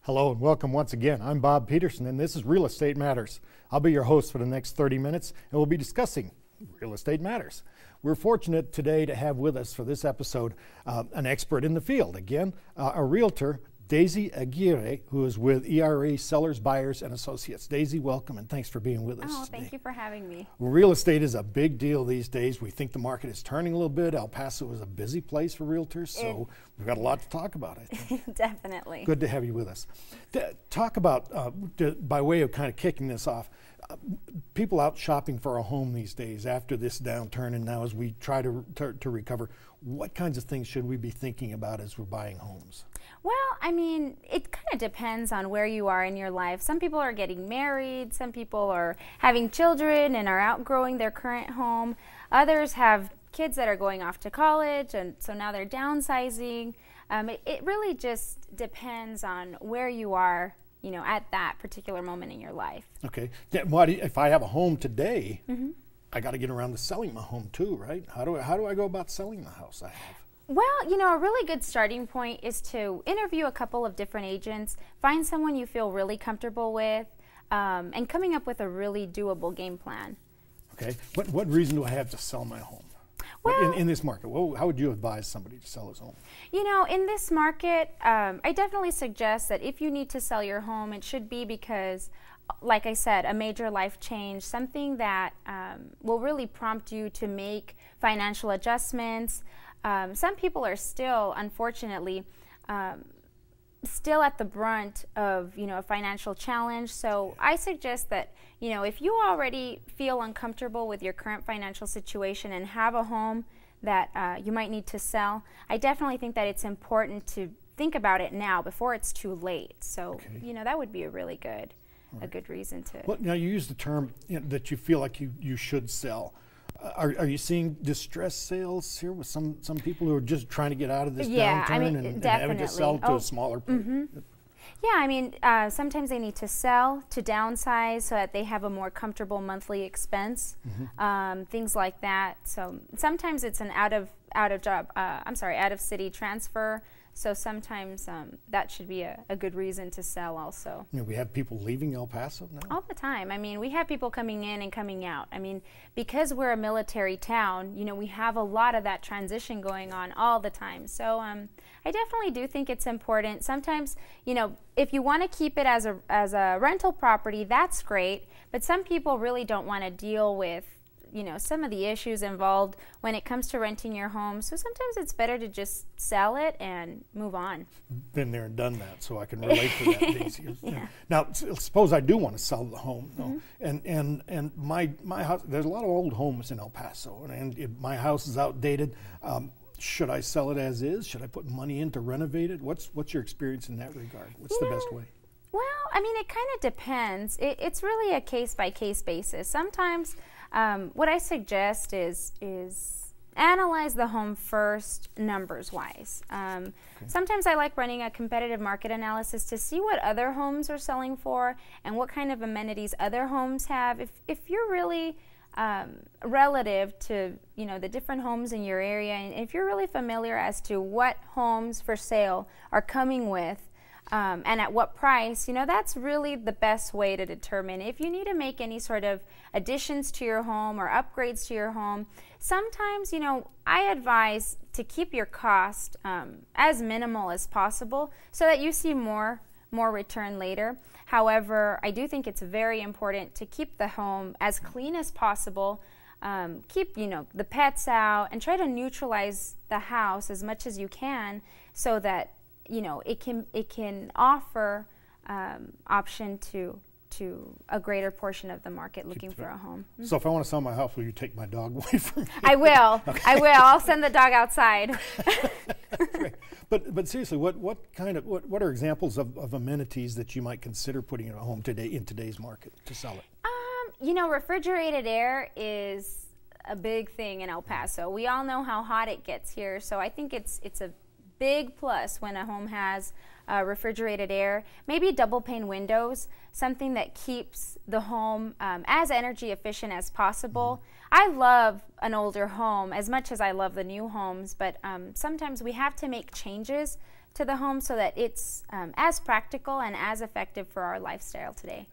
Hello and welcome once again. I'm Bob Peterson and this is Real Estate Matters. I'll be your host for the next 30 minutes and we'll be discussing real estate matters. We're fortunate today to have with us for this episode an expert in the field. Again, a realtor, Daisy Aguirre, who is with ERA Sellers, Buyers, and Associates. Daisy, welcome and thanks for being with us today. Thank you for having me. Well, real estate is a big deal these days. We think the market is turning a little bit. El Paso is a busy place for realtors, so we've got a lot to talk about, I think. Definitely. Good to have you with us. Talk about, by way of kind of kicking this off, people out shopping for a home these days after this downturn and now as we try to recover, what kinds of things should we be thinking about as we're buying homes? Well, I mean, it kind of depends on where you are in your life. Some people are getting married, some people are having children and are outgrowing their current home. Others have kids that are going off to college and so now they're downsizing. It really just depends on where you are, you know, at that particular moment in your life. Okay. If I have a home today, I got to get around to selling my home too, right? How do I go about selling the house I have? Well, you know, a really good starting point is to interview a couple of different agents, find someone you feel really comfortable with, and coming up with a really doable game plan. Okay. What reason do I have to sell my home? Well, in this market, how would you advise somebody to sell his home? You know, in this market, I definitely suggest that if you need to sell your home, it should be because, like I said, a major life change, something that will really prompt you to make financial adjustments. Some people are still, unfortunately, still at the brunt of, you know, a financial challenge. So I suggest that, you know, if you already feel uncomfortable with your current financial situation and have a home that you might need to sell, I definitely think that it's important to think about it now before it's too late. So, you know, that would be a really good, a good reason to. Well, now you use the term, you know, that you feel like you should sell. Are you seeing distressed sales here with some people who are just trying to get out of this downturn and having to sell to a smaller place? Yeah, I mean, sometimes they need to sell to downsize so that they have a more comfortable monthly expense, things like that. So sometimes it's an out of city transfer. So sometimes that should be a good reason to sell also. You know, we have people leaving El Paso now? All the time. I mean, we have people coming in and coming out. I mean, because we're a military town, you know, we have a lot of that transition going on all the time. So I definitely do think it's important. Sometimes, you know, if you want to keep it as a rental property, that's great. But some people really don't want to deal with, you know, some of the issues involved when it comes to renting your home. So sometimes it's better to just sell it and move on. Been there and done that, so I can relate to that, Daisy. Now, suppose I do want to sell the home, though, and my house, there's a lot of old homes in El Paso, and my house is outdated. Should I sell it as is? Should I put money in to renovate it? What's your experience in that regard? What's the best way? Well, I mean, it kind of depends. It's really a case-by-case basis. Sometimes what I suggest is analyze the home first, numbers-wise. Sometimes I like running a competitive market analysis to see what other homes are selling for and what kind of amenities other homes have. If you're really relative to, you know, the different homes in your area, and if you're really familiar as to what homes for sale are coming with, and at what price, you know, that's really the best way to determine if you need to make any sort of additions to your home or upgrades to your home. Sometimes, you know, I advise to keep your cost as minimal as possible so that you see more return later. However, I do think it's very important to keep the home as clean as possible, keep, you know, the pets out, and try to neutralize the house as much as you can so that, you know, it can offer option to a greater portion of the market looking for a home. So if I want to sell my house, will you take my dog away from me? I will. Okay. I will. I'll send the dog outside. Great. But seriously, what are examples of amenities that you might consider putting in a home today in today's market to sell it? You know, refrigerated air is a big thing in El Paso. We all know how hot it gets here, so I think it's a big plus when a home has refrigerated air. Maybe double pane windows, something that keeps the home as energy efficient as possible. I love an older home as much as I love the new homes, but sometimes we have to make changes to the home so that it's as practical and as effective for our lifestyle today.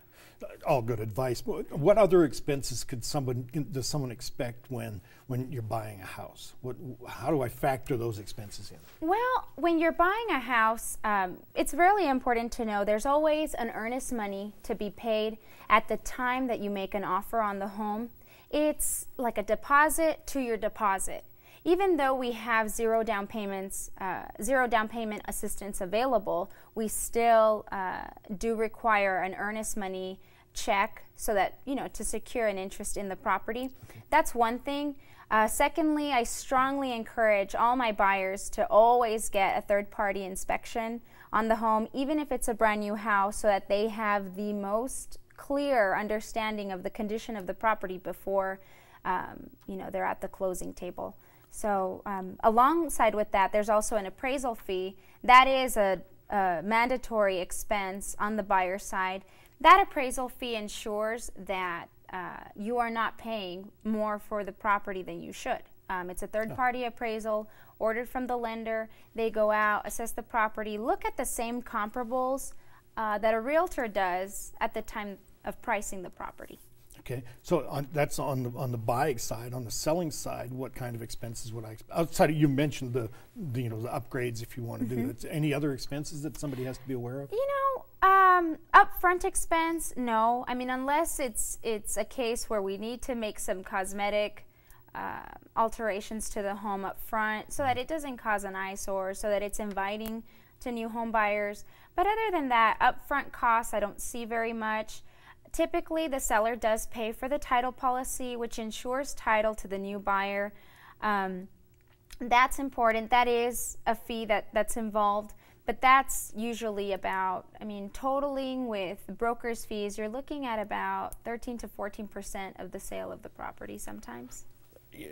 All good advice. What other expenses does someone expect when you're buying a house? How do I factor those expenses in? Well, when you're buying a house, it's really important to know there's always an earnest money to be paid at the time that you make an offer on the home. It's like a deposit to your deposit. Even though we have zero down payment assistance available, we still do require an earnest money check so that, to secure an interest in the property. That's one thing. Secondly, I strongly encourage all my buyers to always get a third-party inspection on the home, even if it's a brand new house, so that they have the most clear understanding of the condition of the property before, they're at the closing table. So alongside with that, there's also an appraisal fee. That is a mandatory expense on the buyer side. That appraisal fee ensures that you are not paying more for the property than you should. It's a third-party appraisal ordered from the lender. They go out, assess the property, look at the same comparables that a realtor does at the time of pricing the property. Okay, so that's on the buying side. On the selling side, what kind of expenses would I expect? Outside of, you mentioned the upgrades, if you want to do that. Any other expenses that somebody has to be aware of? Upfront expense, no. I mean, unless it's a case where we need to make some cosmetic alterations to the home up front so that it doesn't cause an eyesore, so that it's inviting to new home buyers. But other than that, upfront costs I don't see very much. Typically, the seller does pay for the title policy, which ensures title to the new buyer. That's important. That is a fee that's involved, but that's usually about, totaling with broker's fees, you're looking at about 13 to 14% of the sale of the property sometimes.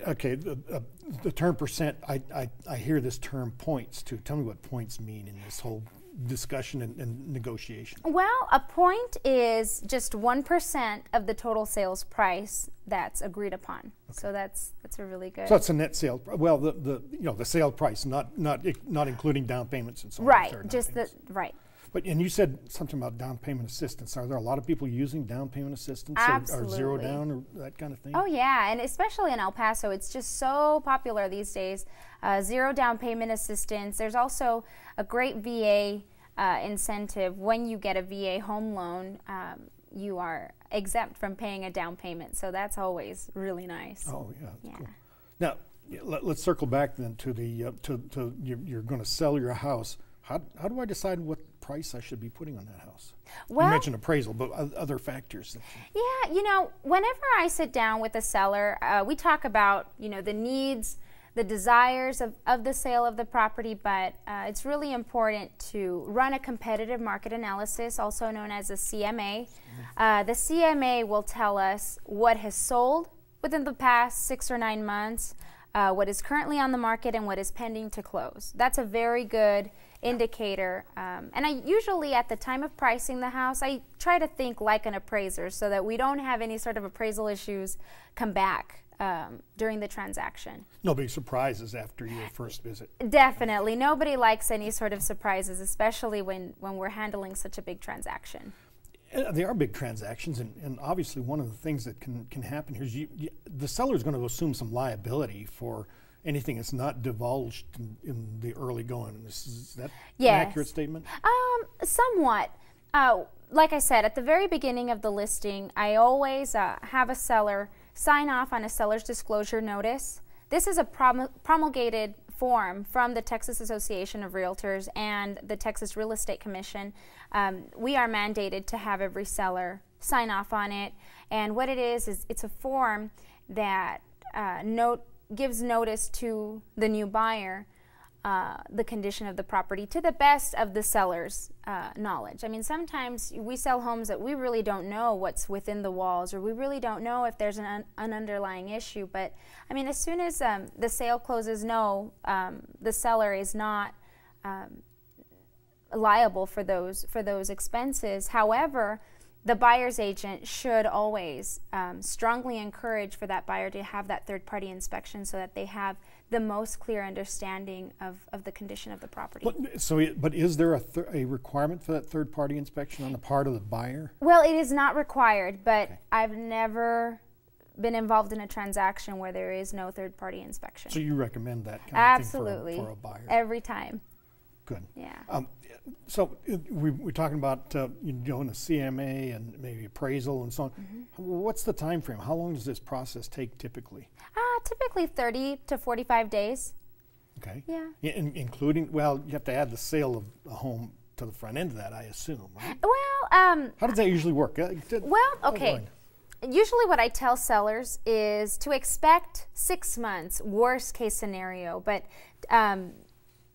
Okay, the term percent, I hear this term points too. Tell me what points mean in this whole discussion and negotiation. Well, a point is just 1% of the total sales price that's agreed upon. Okay. So that's a really good. So it's a net sale. Well, the sale price, not including down payments and so on. Right, just right. But you said something about down payment assistance. Are there a lot of people using down payment assistance or zero down or that kind of thing? Oh yeah, and especially in El Paso, it's just so popular these days. Zero down payment assistance. There's also a great VA incentive. When you get a VA home loan, you are exempt from paying a down payment. So that's always really nice. Oh yeah. Cool. Now let's circle back then to you're going to sell your house. How do I decide what price I should be putting on that house? Well, you mentioned appraisal, but other factors. Yeah, whenever I sit down with a seller, we talk about, the needs, the desires of the sale of the property, but it's really important to run a competitive market analysis, also known as a CMA. The CMA will tell us what has sold within the past 6 or 9 months, what is currently on the market, and what is pending to close. That's a very good indicator. And I usually, at the time of pricing the house, I try to think like an appraiser so that we don't have any sort of appraisal issues come back during the transaction. Nobody surprises after your first visit. Definitely. Nobody likes any sort of surprises, especially when we're handling such a big transaction. They are big transactions, and obviously one of the things that can happen here is the seller is going to assume some liability for anything that's not divulged in the early going. Is that an accurate statement? Somewhat. Like I said, at the very beginning of the listing, I always have a seller sign off on a seller's disclosure notice. This is a promulgated form from the Texas Association of Realtors and the Texas Real Estate Commission. We are mandated to have every seller sign off on it. And what it is it's a form that gives notice to the new buyer the condition of the property to the best of the seller's knowledge. Sometimes we sell homes that we really don't know what's within the walls, or we really don't know if there's an underlying issue. But as soon as the sale closes, the seller is not liable for those expenses. However, the buyer's agent should always strongly encourage for that buyer to have that third-party inspection so that they have the most clear understanding of the condition of the property. But is there a requirement for that third-party inspection on the part of the buyer? Well, it is not required, but Okay. I've never been involved in a transaction where there is no third-party inspection. So you recommend that kind Absolutely. of thing for a buyer? Every time. Good. Yeah. So we're talking about doing a CMA and maybe appraisal and so on. What's the time frame? How long does this process take typically? Typically 30 to 45 days. Okay. Yeah. Including, well, you have to add the sale of a home to the front end of that, I assume, right? Well, How does that usually work? Okay. Usually what I tell sellers is to expect 6 months, worst case scenario, but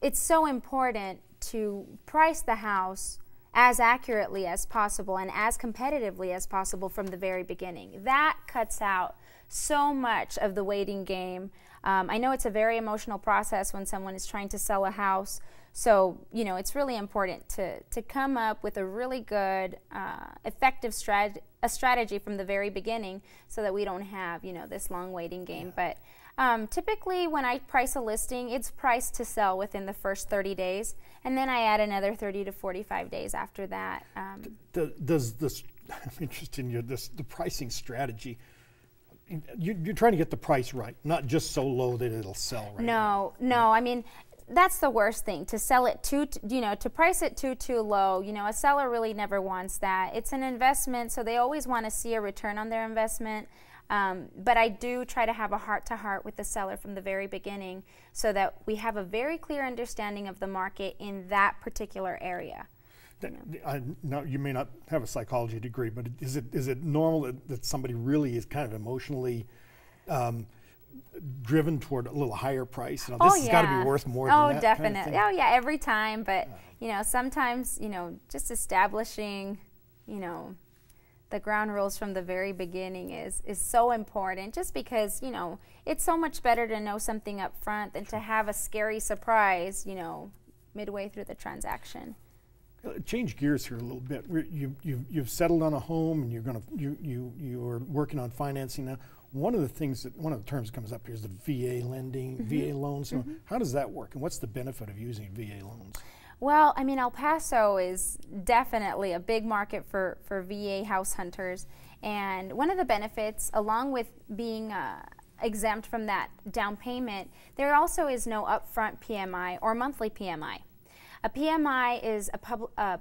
it's so important to price the house as accurately as possible and as competitively as possible from the very beginning. That cuts out so much of the waiting game. I know it's a very emotional process when someone is trying to sell a house, so it's really important to come up with a really good, effective strategy from the very beginning so that we don't have this long waiting game. But typically when I price a listing, it's priced to sell within the first 30 days, and then I add another 30 to 45 days after that. Does this, I'm interested in the pricing strategy. You're trying to get the price right, not just so low that it'll sell right. No. I mean, that's the worst thing, to sell it to price it too low. A seller really never wants that. It's an investment, so they always want to see a return on their investment. But I do try to have a heart-to-heart with the seller from the very beginning so that we have a very clear understanding of the market in that particular area. Now, you may not have a psychology degree, but is it normal that somebody really is kind of emotionally driven toward a little higher price? This has got to be worth more than that. Oh, definitely. Kind of Oh, yeah, every time. But, sometimes, just establishing, the ground rules from the very beginning is so important, just because, it's so much better to know something up front than to have a scary surprise, midway through the transaction. Change gears here a little bit. You've settled on a home, and you're working on financing now. One of the terms that comes up here is the VA lending, VA loans. So how does that work, and what's the benefit of using VA loans? Well, I mean, El Paso is definitely a big market for VA house hunters, and one of the benefits, along with being exempt from that down payment, there also is no upfront PMI or monthly PMI. A PMI is a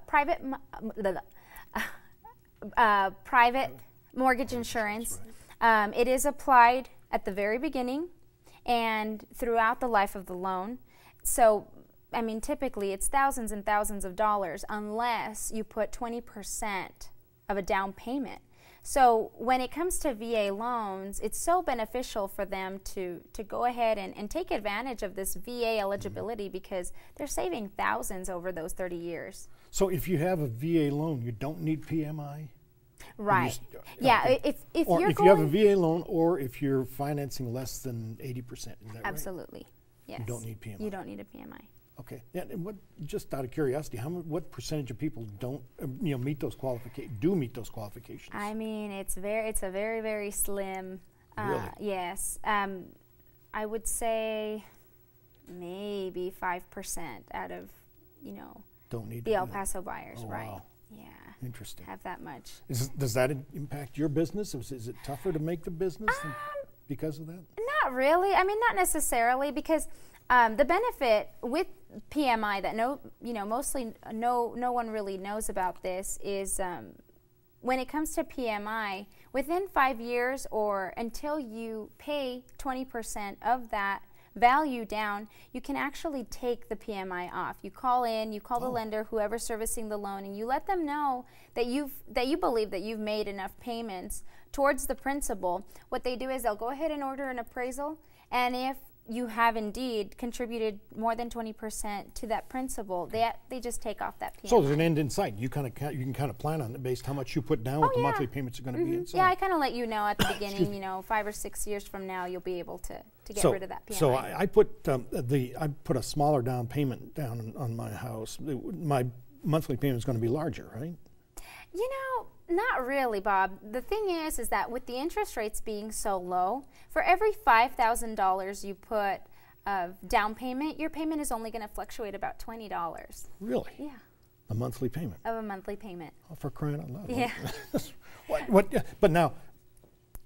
private mortgage insurance. It is applied at the very beginning and throughout the life of the loan. So, I mean, typically it's thousands and thousands of dollars unless you put 20% of a down payment. So when it comes to VA loans, it's so beneficial for them to go ahead and take advantage of this VA eligibility because they're saving thousands over those 30 years. So if you have a VA loan, you don't need PMI? Right. Yeah. Okay. If you have a VA loan, or if you're financing less than 80%, is that absolutely. Right? Yes. You don't need PMI. You don't need a PMI. Okay. Yeah. And just out of curiosity, what percentage of people don't meet those qualifications? I mean, it's a very, very slim. Really? Yes. I would say maybe 5% out of don't need the El Paso buyers. Oh, right. Wow. Yeah. Interesting. Have that much. Does that impact your business? Is it tougher to make the business because of that? Not really. I mean, not necessarily, because the benefit with PMI that mostly no one really knows about this is when it comes to PMI, within 5 years or until you pay 20% of that value down, you can actually take the PMI off. You call the lender, whoever's servicing the loan, and you let them know that you believe that you've made enough payments towards the principal. What they do is they'll go ahead and order an appraisal, and if you have indeed contributed more than 20% to that principal, they just take off that PMI. So there's an end in sight. You can kind of plan on it based how much you put down, what the monthly payments are going to be. And so I kind of let you know at the beginning. 5 or 6 years from now, you'll be able to get rid of that PMI. So I put a smaller down payment down on my house. My monthly payment is going to be larger, right? Not really, Bob. The thing is that with the interest rates being so low, for every $5,000 you put of down payment, your payment is only going to fluctuate about $20. Really? Yeah. A monthly payment? Of a monthly payment. Oh, for crying out loud. Yeah. But now,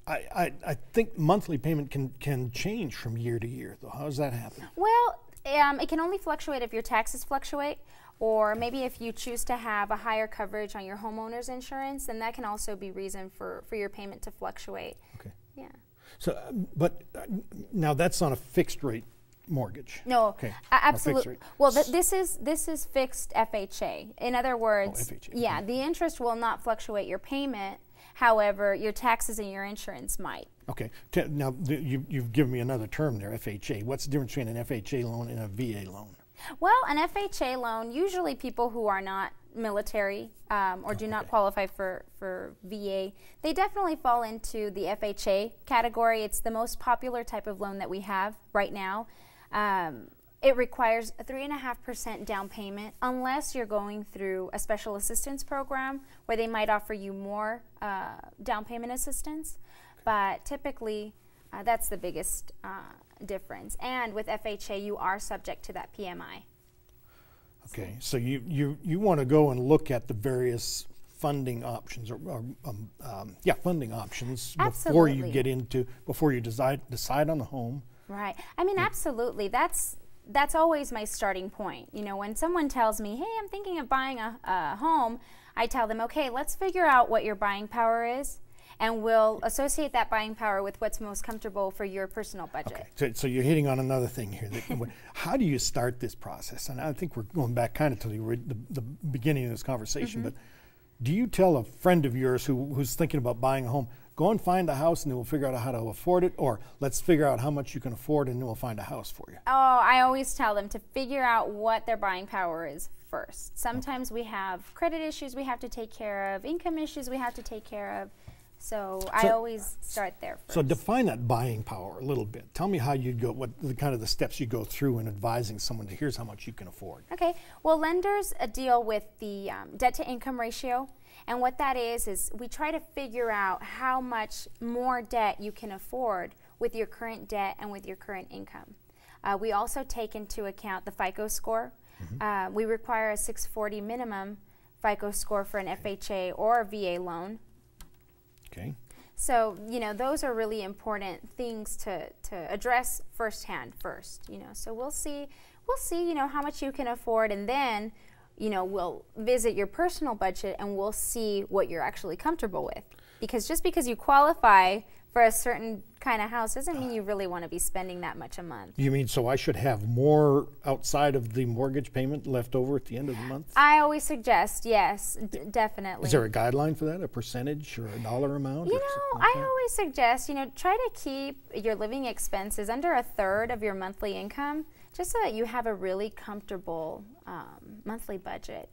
I think monthly payment can change from year to year, though. How does that happen? Well, it can only fluctuate if your taxes fluctuate, or maybe if you choose to have a higher coverage on your homeowner's insurance, then that can also be reason for your payment to fluctuate. Okay. Yeah. So, but now that's on a fixed rate mortgage. No, okay. Absolutely. Well, this is fixed FHA. In other words, FHA. Yeah, Okay. the interest will not fluctuate your payment. However, your taxes and your insurance might. Okay. Now, you've given me another term there, FHA. What's the difference between an FHA loan and a VA loan? Well, an FHA loan, usually people who are not military or do not qualify for VA, they definitely fall into the FHA category. It's the most popular type of loan that we have right now. It requires a 3.5% down payment unless you're going through a special assistance program where they might offer you more down payment assistance. But typically, that's the biggest difference. And with FHA, you are subject to that PMI. Okay, so you want to go and look at the various funding options funding options before you get into, before you decide on the home. Right. I mean, absolutely. That's always my starting point. You know, when someone tells me, hey, I'm thinking of buying a home, I tell them, okay, let's figure out what your buying power is, and we'll associate that buying power with what's most comfortable for your personal budget. Okay, so you're hitting on another thing here. How do you start this process? And I think we're going back kind of to the beginning of this conversation, but do you tell a friend of yours who's thinking about buying a home, go and find a house and then we'll figure out how to afford it, or let's figure out how much you can afford and then we'll find a house for you? Oh, I always tell them to figure out what their buying power is first. Sometimes we have credit issues we have to take care of, income issues we have to take care of. So I always start there first. So define that buying power a little bit. Tell me how you go, what the kind of the steps you go through in advising someone to here's how much you can afford. Okay. Well, lenders deal with the debt to income ratio. And what that is we try to figure out how much more debt you can afford with your current debt and with your current income. We also take into account the FICO score. We require a 640 minimum FICO score for an FHA or a VA loan. Okay. So, you know, those are really important things to address firsthand first, you know. So we'll see, you know, how much you can afford, and then, you know, we'll visit your personal budget and we'll see what you're actually comfortable with. Because just because you qualify for a certain kind of house doesn't mean you really want to be spending that much a month. You mean so I should have more outside of the mortgage payment left over at the end of the month? I always suggest, yes, definitely. Is there a guideline for that, a percentage or a dollar amount? You know, I always suggest, you know, try to keep your living expenses under a third of your monthly income, just so that you have a really comfortable monthly budget.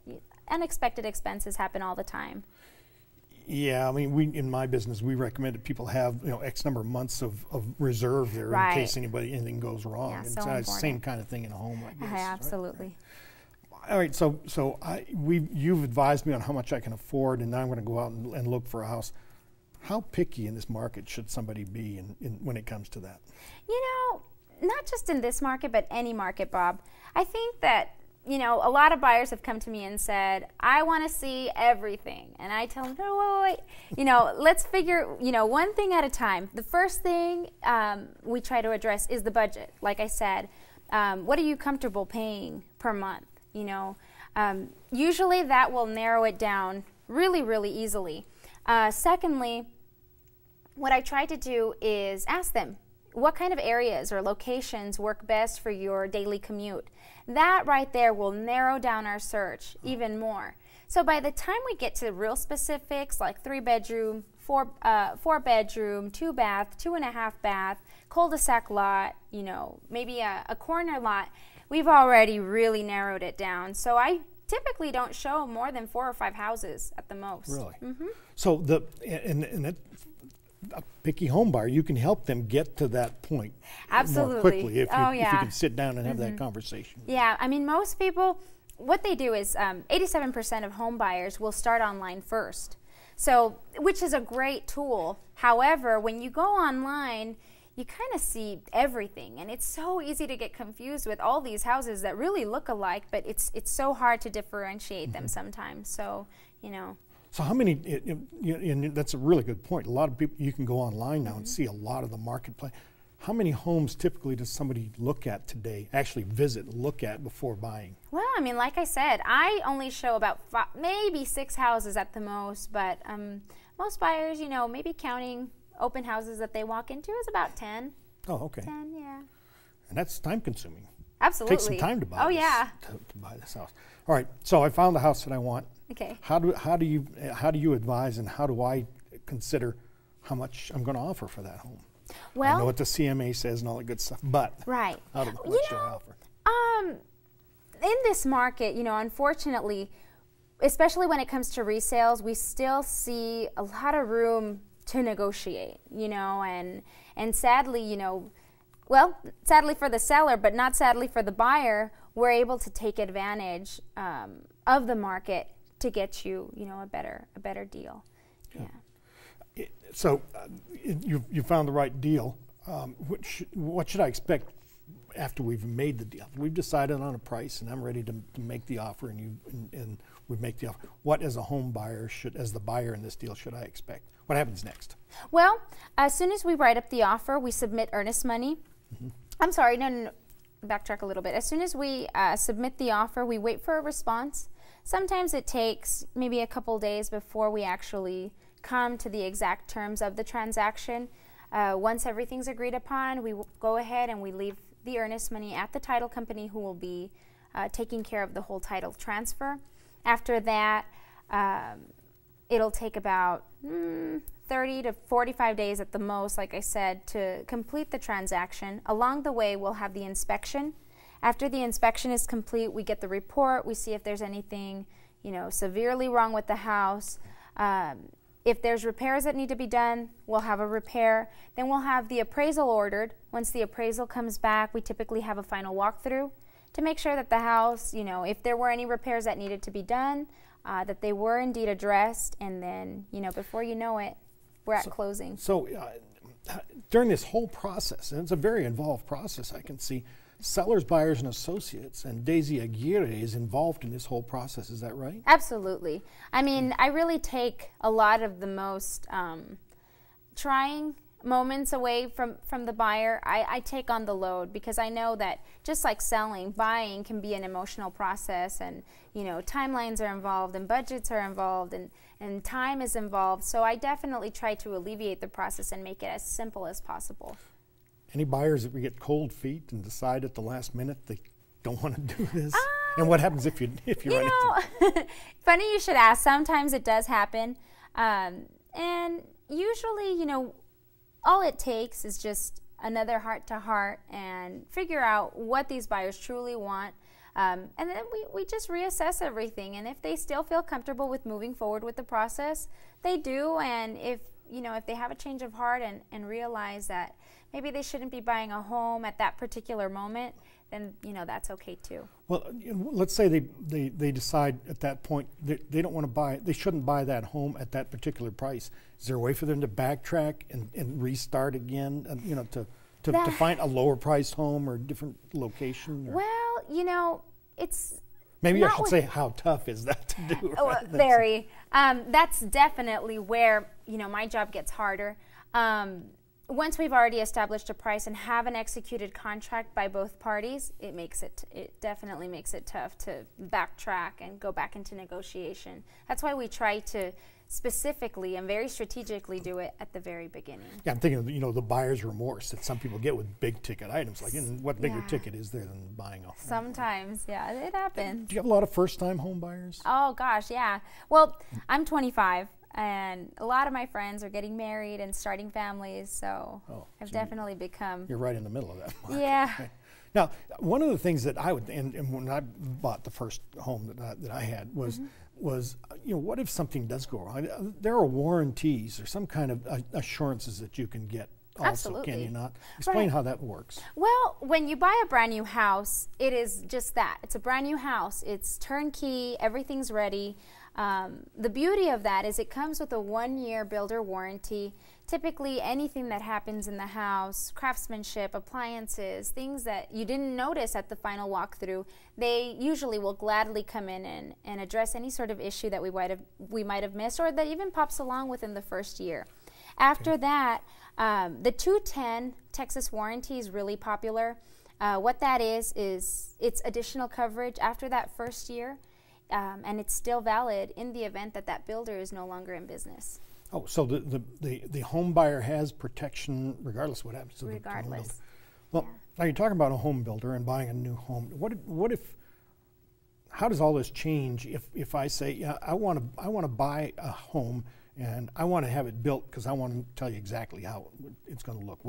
Unexpected expenses happen all the time. Yeah, I mean, in my business, we recommend that people have, you know, X number of months of reserve there in case anything goes wrong. Yeah, and so it's the same kind of thing in a home like this. Absolutely. Right? All right, so you've advised me on how much I can afford, and now I'm going to go out and look for a house. How picky in this market should somebody be when it comes to that? You know, not just in this market, but any market, Bob. I think that, you know, a lot of buyers have come to me and said, I want to see everything. And I tell them, no, wait. You know, let's figure, you know, one thing at a time. The first thing we try to address is the budget. Like I said, what are you comfortable paying per month? You know, usually that will narrow it down really, really easily. Secondly, what I try to do is ask them, what kind of areas or locations work best for your daily commute? That right there will narrow down our search even more. So by the time we get to real specifics like 3-bedroom, 4-bedroom, 2-bath, 2.5-bath, cul-de-sac lot, you know, maybe a corner lot, we've already really narrowed it down. So I typically don't show more than 4 or 5 houses at the most. Really? So a picky home buyer, you can help them get to that point more quickly if you can sit down and have that conversation. Yeah, I mean, most people, what they do is 87% of home buyers will start online first. So, which is a great tool. However, when you go online, you kind of see everything, and it's so easy to get confused with all these houses that really look alike, but it's so hard to differentiate them sometimes. So, So how many, and that's a really good point. A lot of people, you can go online now and see a lot of the marketplace. How many homes typically does somebody look at today, actually visit, look at before buying? Well, I mean, like I said, I only show about maybe 6 houses at the most, but most buyers, maybe counting open houses that they walk into is about 10. Oh, okay. 10, yeah. And that's time consuming. Absolutely. Takes some time to buy. Oh, yeah. To buy this house. All right. So I found the house that I want. Okay. How do you advise, and how do I consider how much I'm going to offer for that home? Well, I know what the CMA says and all that good stuff, but right. How much do I offer? In this market, unfortunately, especially when it comes to resales, we still see a lot of room to negotiate, and sadly, sadly for the seller, but not sadly for the buyer, we're able to take advantage of the market to get you, a better deal. Yeah. So you found the right deal. What should I expect after we've made the deal? We've decided on a price, and I'm ready to make the offer, and we make the offer. What, as a home buyer, as the buyer in this deal, should I expect? What happens next? Well, as soon as we write up the offer, we submit earnest money. I'm sorry, no, backtrack a little bit. As soon as we submit the offer, we wait for a response. Sometimes it takes maybe a couple days before we actually come to the exact terms of the transaction. Once everything's agreed upon, we go ahead and we leave the earnest money at the title company, who will be taking care of the whole title transfer. After that, it'll take about 30 to 45 days at the most, like I said, to complete the transaction. Along the way, we'll have the inspection. After the inspection is complete, we get the report. We see if there's anything, severely wrong with the house. If there's repairs that need to be done, we'll have a repair. Then we'll have the appraisal ordered. Once the appraisal comes back, we typically have a final walkthrough to make sure that the house, if there were any repairs that needed to be done, that they were indeed addressed. And then, before you know it, we're at closing. So during this whole process, and it's a very involved process, I can see, sellers, buyers, and associates, and Daisy Aguirre is involved in this whole process. Is that right? Absolutely. I mean, I really take a lot of the most trying moments away from the buyer. I take on the load, because I know that just like selling, buying can be an emotional process, and timelines are involved, and budgets are involved, and time is involved. So I definitely try to alleviate the process and make it as simple as possible. Any buyers that we get cold feet and decide at the last minute they don't want to do this? And what happens if you run into? Funny you should ask. Sometimes it does happen, and usually, all it takes is just another heart-to-heart and figure out what these buyers truly want, and then we just reassess everything. And if they still feel comfortable with moving forward with the process, they do. And if they have a change of heart and realize that maybe they shouldn't be buying a home at that particular moment, then that's okay too. Well, let's say they decide at that point they don't want to buy, they shouldn't buy that home at that particular price. Is there a way for them to backtrack and restart again, to find a lower priced home or a different location? Or? Well, it's maybe I should say, how tough is that to do? Right? Very. That's definitely where my job gets harder. Once we've already established a price and have an executed contract by both parties, it definitely makes it tough to backtrack and go back into negotiation. That's why we try to specifically and very strategically do it at the very beginning. Yeah, I'm thinking of, the buyer's remorse that some people get with big ticket items. Like, what bigger ticket is there than buying a home? Sometimes, yeah, it happens. Do you have a lot of first-time home buyers? Oh, gosh, yeah. Well, I'm 25. And a lot of my friends are getting married and starting families, so I've definitely become... You're right in the middle of that market. Yeah. Now, one of the things that I would, and when I bought the first home that I had was, what if something does go wrong? There are warranties or some kind of assurances that you can get also, Absolutely. Can you not? Explain how that works. Well, when you buy a brand new house, it is just that. It's a brand new house. It's turnkey. Everything's ready. The beauty of that is it comes with a 1-year builder warranty. Typically, anything that happens in the house, craftsmanship, appliances, things that you didn't notice at the final walkthrough, they usually will gladly come in and address any sort of issue that we might have missed, or that even pops along within the first year. After that, the 210 Texas warranty is really popular. What that is it's additional coverage after that first year, and it's still valid in the event that that builder is no longer in business. Oh, so the home buyer has protection regardless of what happens to the home builder. Regardless. Well, Yeah. now you're talking about a home builder and buying a new home. How does all this change if I say, yeah, I want to buy a home and I want to have it built because I want to tell you exactly how it's going to look.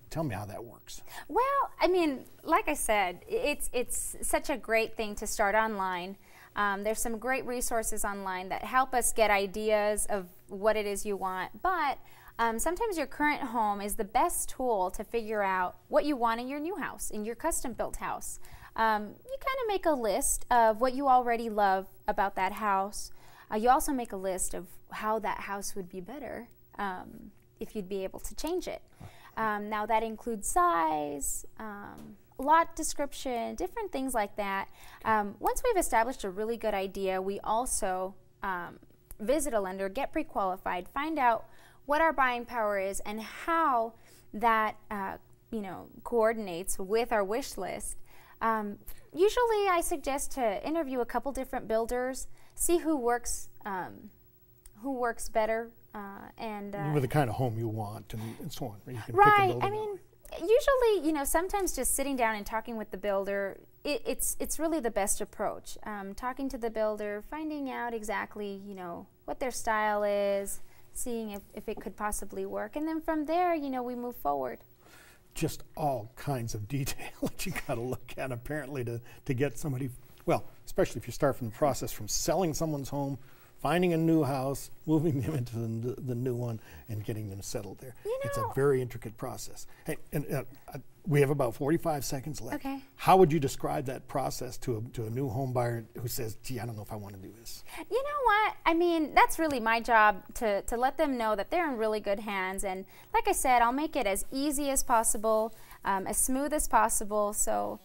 Tell me how that works. Well, I mean, like I said, it's such a great thing to start online. There's some great resources online that help us get ideas of what it is you want, but sometimes your current home is the best tool to figure out what you want in your new house, in your custom built house. You kind of make a list of what you already love about that house. You also make a list of how that house would be better if you'd be able to change it. Now that includes size, lot description, different things like that. Once we've established a really good idea, we also visit a lender, get pre-qualified, find out what our buying power is and how that coordinates with our wish list. Usually I suggest to interview a couple different builders, see who works better, and with the kind of home you want and so on. You can right. pick a builder I mean, usually, sometimes just sitting down and talking with the builder, it's really the best approach. Talking to the builder, finding out exactly, what their style is, seeing if it could possibly work, and then from there, we move forward. Just all kinds of detail that you got to look at apparently to get somebody, well, especially if you start from the process from selling someone's home, finding a new house, moving them into the new one, and getting them settled there. It's a very intricate process. Hey, and we have about 45 seconds left. Okay. How would you describe that process to a new home buyer who says, gee, I don't know if I want to do this? You know what? I mean, that's really my job to let them know that they're in really good hands. And like I said, I'll make it as easy as possible, as smooth as possible. So